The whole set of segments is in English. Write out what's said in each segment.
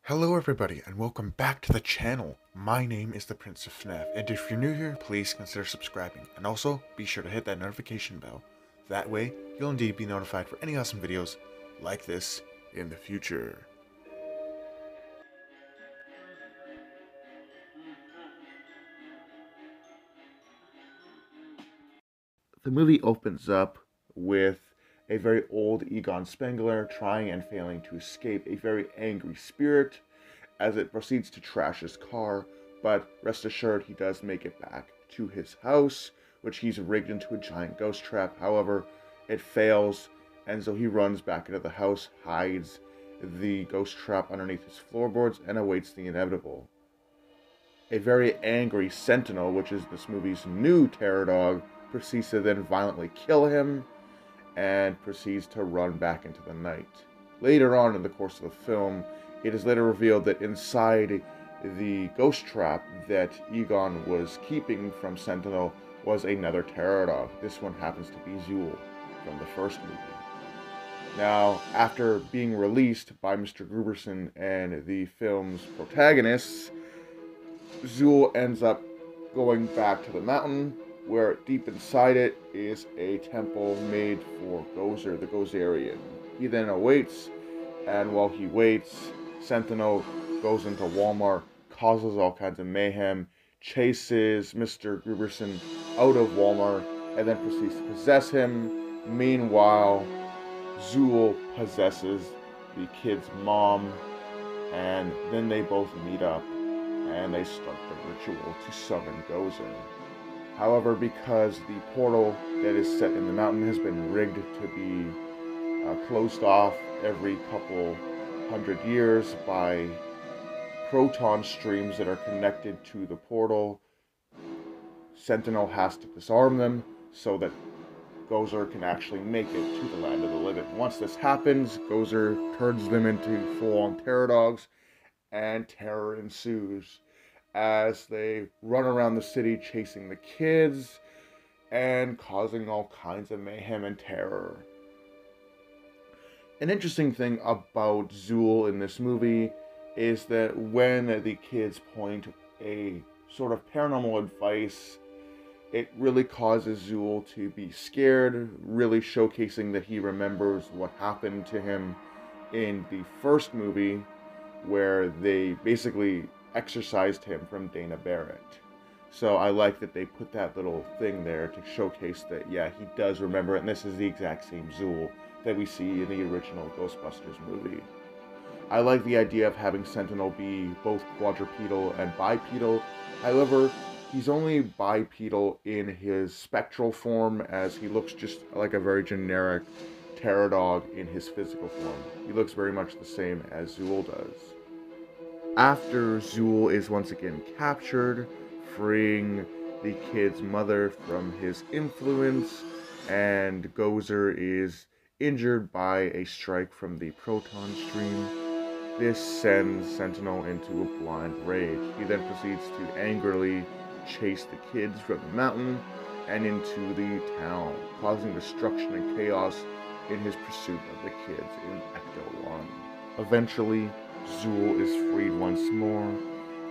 Hello everybody and welcome back to the channel. My name is the Prince of FNAF, and if you're new here, please consider subscribing, and also be sure to hit that notification bell. That way, you'll indeed be notified for any awesome videos like this in the future. The movie opens up with a very old Egon Spengler trying and failing to escape a very angry spirit as it proceeds to trash his car, but rest assured he does make it back to his house, which he's rigged into a giant ghost trap. However, it fails, and so he runs back into the house, hides the ghost trap underneath his floorboards, and awaits the inevitable. A very angry Sentinel, which is this movie's new terror dog, proceeds to then violently kill him and proceeds to run back into the night. Later on in the course of the film, it is later revealed that inside the ghost trap that Egon was keeping from Sentinel was another terror dog. This one happens to be Zuul from the first movie. Now, after being released by Mr. Gruberson and the film's protagonists, Zuul ends up going back to the mountain, where deep inside it is a temple made for Gozer, the Gozerian. He then awaits, and while he waits, Sentinel goes into Walmart, causes all kinds of mayhem, chases Mr. Gruberson out of Walmart, and then proceeds to possess him. Meanwhile, Zuul possesses the kid's mom, and then they both meet up, and they start the ritual to summon Gozer. However, because the portal that is set in the mountain has been rigged to be closed off every couple hundred years by proton streams that are connected to the portal, Sentinel has to disarm them so that Gozer can actually make it to the land of the living. Once this happens, Gozer turns them into full-on terror dogs, and terror ensues as they run around the city chasing the kids and causing all kinds of mayhem and terror. An interesting thing about Zuul in this movie is that when the kids point a sort of paranormal advice, it really causes Zuul to be scared, really showcasing that he remembers what happened to him in the first movie, where they basically exorcised him from Dana Barrett. So I like that they put that little thing there to showcase that, yeah, he does remember it, and this is the exact same Zuul that we see in the original Ghostbusters movie. I like the idea of having Sentinel be both quadrupedal and bipedal. However, he's only bipedal in his spectral form, as he looks just like a very generic terror dog in his physical form. He looks very much the same as Zuul does. After Zuul is once again captured, freeing the kid's mother from his influence, and Gozer is injured by a strike from the proton stream, this sends Sentinel into a blind rage. He then proceeds to angrily chase the kids from the mountain and into the town, causing destruction and chaos in his pursuit of the kids in Ecto 1. Eventually, Zuul is freed once more,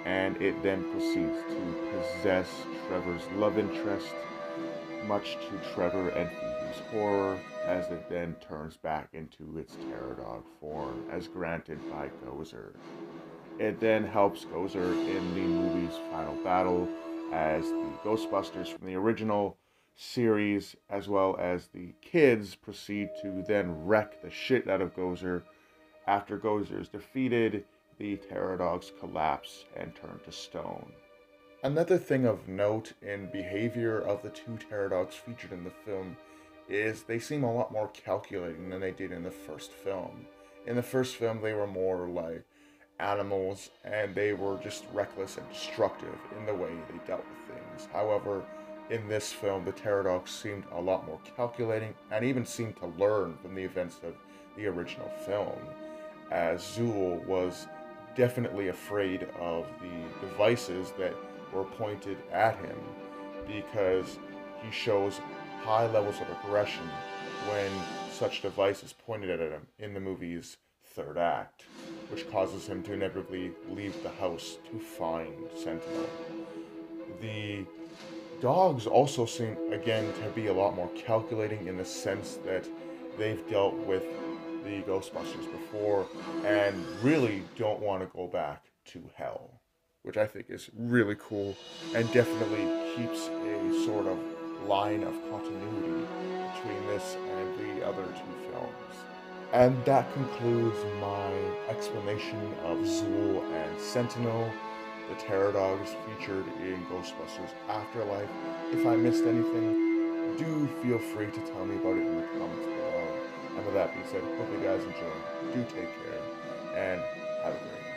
and it then proceeds to possess Trevor's love interest, much to Trevor and Phoebe's horror, as it then turns back into its terror dog form, as granted by Gozer. It then helps Gozer in the movie's final battle, as the Ghostbusters from the original series, as well as the kids, proceed to then wreck the shit out of Gozer. After Gozer is defeated, the terror dogs collapse and turn to stone. Another thing of note in behavior of the two terror dogs featured in the film is they seem a lot more calculating than they did in the first film. In the first film, they were more like animals, and they were just reckless and destructive in the way they dealt with things. However, in this film, the terror dogs seemed a lot more calculating, and even seemed to learn from the events of the original film, as Zuul was definitely afraid of the devices that were pointed at him, because he shows high levels of aggression when such devices pointed at him in the movie's third act. which causes him to inevitably leave the house to find Sentinel. The dogs also seem, again, to be a lot more calculating in the sense that they've dealt with the Ghostbusters before and really don't want to go back to hell, which I think is really cool and definitely keeps a sort of line of continuity between this and the other two films. And that concludes my explanation of Zuul and Sentinel, the terror dogs featured in Ghostbusters Afterlife. If I missed anything, do feel free to tell me about it in the comments below. And with that being said, hope you guys enjoy. Do take care, and have a great night.